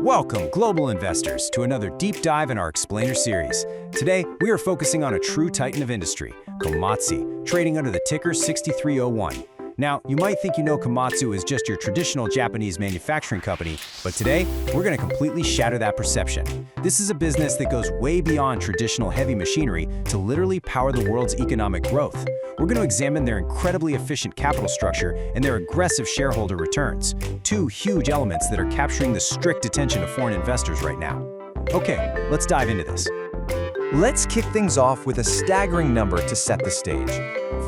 Welcome, global investors, to another deep dive in our Explainer series. Today, we are focusing on a true titan of industry, Komatsu, trading under the ticker 6301. Now, you might think you know Komatsu is just your traditional Japanese manufacturing company, but today, we're going to completely shatter that perception. This is a business that goes way beyond traditional heavy machinery to literally power the world's economic growth. We're going to examine their incredibly efficient capital structure and their aggressive shareholder returns, two huge elements that are capturing the strict attention of foreign investors right now. Okay, let's dive into this. Let's kick things off with a staggering number to set the stage.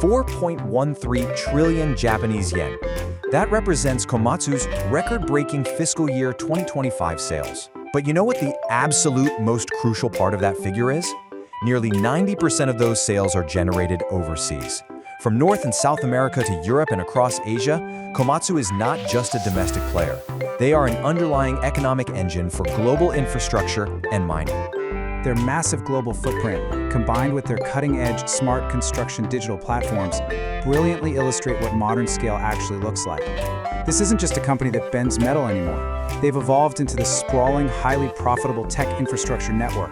4.13 trillion Japanese yen. That represents Komatsu's record-breaking fiscal year 2025 sales. But you know what the absolute most crucial part of that figure is? Nearly 90% of those sales are generated overseas. From North and South America to Europe and across Asia, Komatsu is not just a domestic player. They are an underlying economic engine for global infrastructure and mining. Their massive global footprint, combined with their cutting-edge smart construction digital platforms, brilliantly illustrate what modern scale actually looks like. This isn't just a company that bends metal anymore. They've evolved into the sprawling, highly profitable tech infrastructure network.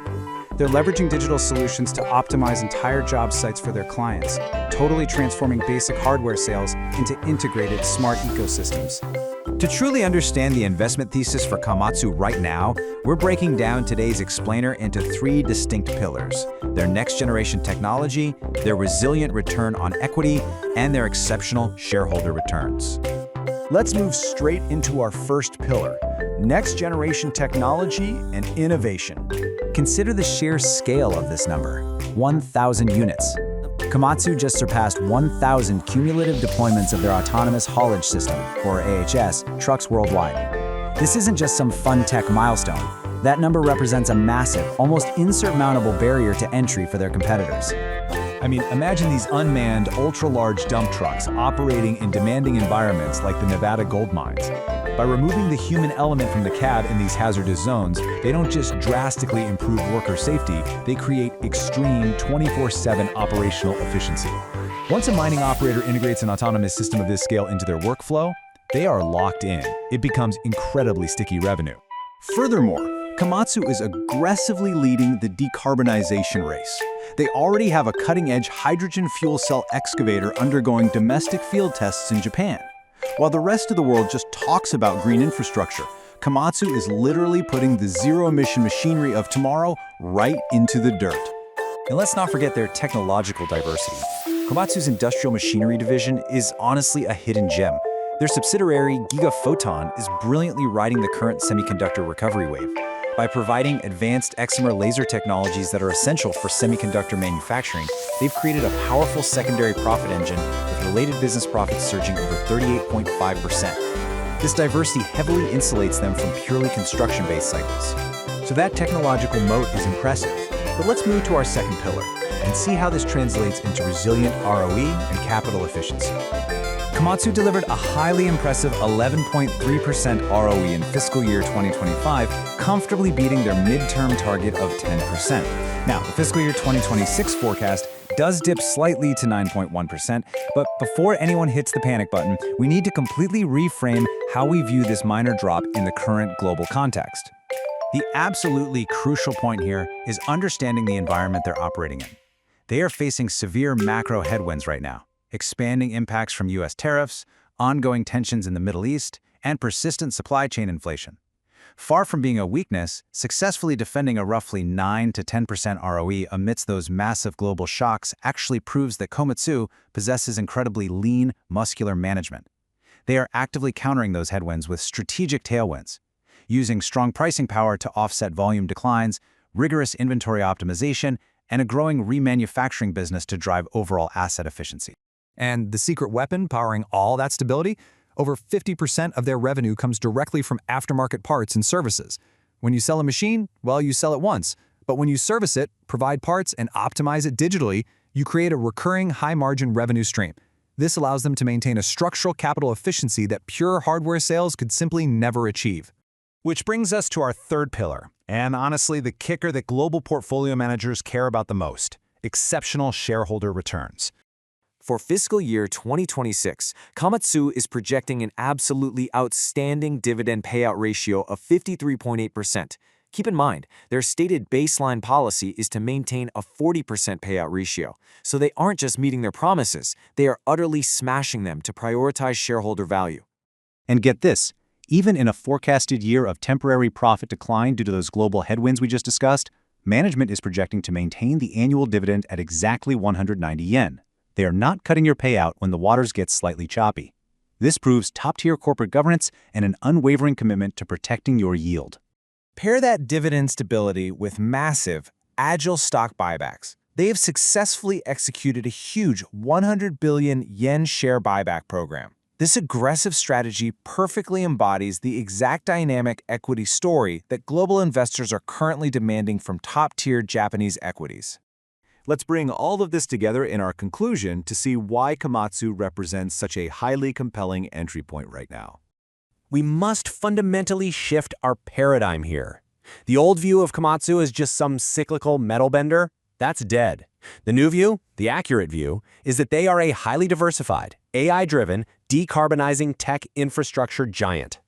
They're leveraging digital solutions to optimize entire job sites for their clients, totally transforming basic hardware sales into integrated smart ecosystems. To truly understand the investment thesis for Komatsu right now, we're breaking down today's explainer into three distinct pillars: their next-generation technology, their resilient return on equity, and their exceptional shareholder returns. Let's move straight into our first pillar: next-generation technology and innovation. Consider the sheer scale of this number: 1,000 units. Komatsu just surpassed 1,000 cumulative deployments of their Autonomous Haulage System, or AHS, trucks worldwide. This isn't just some fun tech milestone. That number represents a massive, almost insurmountable barrier to entry for their competitors. I mean, imagine these unmanned, ultra-large dump trucks operating in demanding environments like the Nevada gold mines. By removing the human element from the cab in these hazardous zones, they don't just drastically improve worker safety, they create extreme 24/7 operational efficiency. Once a mining operator integrates an autonomous system of this scale into their workflow, they are locked in. It becomes incredibly sticky revenue. Furthermore, Komatsu is aggressively leading the decarbonization race. They already have a cutting-edge hydrogen fuel cell excavator undergoing domestic field tests in Japan. While the rest of the world just talks about green infrastructure, Komatsu is literally putting the zero-emission machinery of tomorrow right into the dirt. And let's not forget their technological diversity. Komatsu's industrial machinery division is honestly a hidden gem. Their subsidiary, Gigaphoton, is brilliantly riding the current semiconductor recovery wave. By providing advanced excimer laser technologies that are essential for semiconductor manufacturing, they've created a powerful secondary profit engine with related business profits surging over 38.5%. This diversity heavily insulates them from purely construction-based cycles. So that technological moat is impressive. But let's move to our second pillar and see how this translates into resilient ROE and capital efficiency. Komatsu delivered a highly impressive 11.3% ROE in fiscal year 2025, comfortably beating their midterm target of 10%. Now, the fiscal year 2026 forecast does dip slightly to 9.1%, but before anyone hits the panic button, we need to completely reframe how we view this minor drop in the current global context. The absolutely crucial point here is understanding the environment they're operating in. They are facing severe macro headwinds right now: expanding impacts from U.S. tariffs, ongoing tensions in the Middle East, and persistent supply chain inflation. Far from being a weakness, successfully defending a roughly 9 to 10% ROE amidst those massive global shocks actually proves that Komatsu possesses incredibly lean, muscular management. They are actively countering those headwinds with strategic tailwinds, using strong pricing power to offset volume declines, rigorous inventory optimization, and a growing remanufacturing business to drive overall asset efficiency. And the secret weapon powering all that stability? Over 50% of their revenue comes directly from aftermarket parts and services. When you sell a machine, well, you sell it once. But when you service it, provide parts, and optimize it digitally, you create a recurring high-margin revenue stream. This allows them to maintain a structural capital efficiency that pure hardware sales could simply never achieve. Which brings us to our third pillar, and honestly the kicker that global portfolio managers care about the most: exceptional shareholder returns. For fiscal year 2026, Komatsu is projecting an absolutely outstanding dividend payout ratio of 53.8%. Keep in mind, their stated baseline policy is to maintain a 40% payout ratio, so they aren't just meeting their promises, they are utterly smashing them to prioritize shareholder value. And get this, even in a forecasted year of temporary profit decline due to those global headwinds we just discussed, management is projecting to maintain the annual dividend at exactly 190 yen. They are not cutting your payout when the waters get slightly choppy. This proves top-tier corporate governance and an unwavering commitment to protecting your yield. Pair that dividend stability with massive, agile stock buybacks. They have successfully executed a huge 100 billion yen share buyback program. This aggressive strategy perfectly embodies the exact dynamic equity story that global investors are currently demanding from top-tier Japanese equities. Let's bring all of this together in our conclusion to see why Komatsu represents such a highly compelling entry point right now. We must fundamentally shift our paradigm here. The old view of Komatsu as just some cyclical metal bender, that's dead. The new view, the accurate view, is that they are a highly diversified, AI-driven, decarbonizing tech infrastructure giant.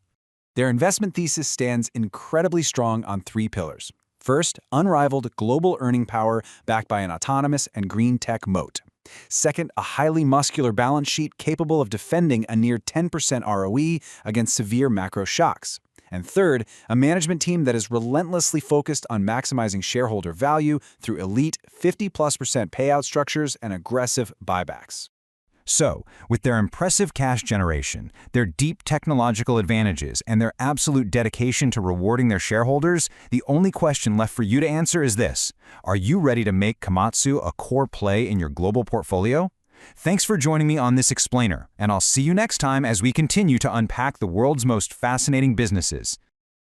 Their investment thesis stands incredibly strong on three pillars. First, unrivaled global earning power backed by an autonomous and green tech moat. Second, a highly muscular balance sheet capable of defending a near 10% ROE against severe macro shocks. And third, a management team that is relentlessly focused on maximizing shareholder value through elite 50+% payout structures and aggressive buybacks. So, with their impressive cash generation, their deep technological advantages, and their absolute dedication to rewarding their shareholders, the only question left for you to answer is this: are you ready to make Komatsu a core play in your global portfolio? Thanks for joining me on this explainer, and I'll see you next time as we continue to unpack the world's most fascinating businesses.